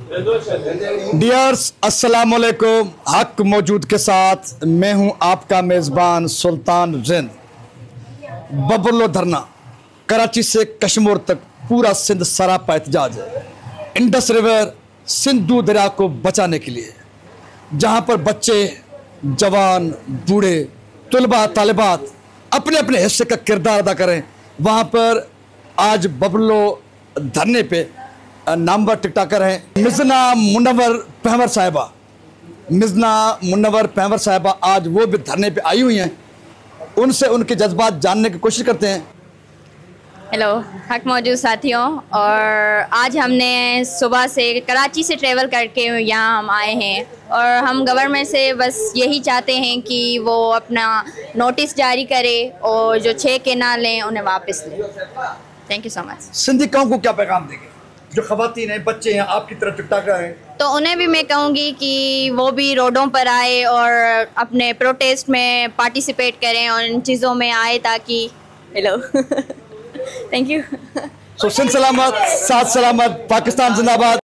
Dears अस्सलाम वालेकुम। हक मौजूद के साथ मैं हूं आपका मेज़बान सुल्तान जिंद। बबलो धरना, कराची से कश्मीर तक पूरा सिंध सरापा एहतजाज है इंडस रिवर सिंधु दरिया को बचाने के लिए, जहां पर बच्चे, जवान, बूढ़े, तुलबा, तालिबात अपने अपने हिस्से का किरदार अदा करें। वहां पर आज बबलो धरने पे नामवर टिकटाकर हैं मिज़ना मुनव्वर पहवर साहिबा। मिज़ना मुनव्वर पहवर साहिबा आज वो भी धरने पे आई हुई हैं। उनसे उनके जज्बात जानने की कोशिश करते हैं। हेलो हक मौजूद साथियों, और आज हमने सुबह से कराची से ट्रैवल करके यहाँ हम आए हैं और हम गवर्नमेंट से बस यही चाहते हैं कि वो अपना नोटिस जारी करे और जो 6 के ना लें उन्हें वापस लें। Thank you so much. Sindhi कौम को क्या पैगाम देंगे? जो खवातीन हैं, बच्चे हैं, आपकी तरफ टिकटाकर हैं, तो उन्हें भी मैं कहूँगी कि वो भी रोडों पर आए और अपने प्रोटेस्ट में पार्टिसिपेट करें और इन चीज़ों में आए ताकि हेलो थैंक यू। सो सिंध सलामत, साथ सलामत, पाकिस्तान जिंदाबाद।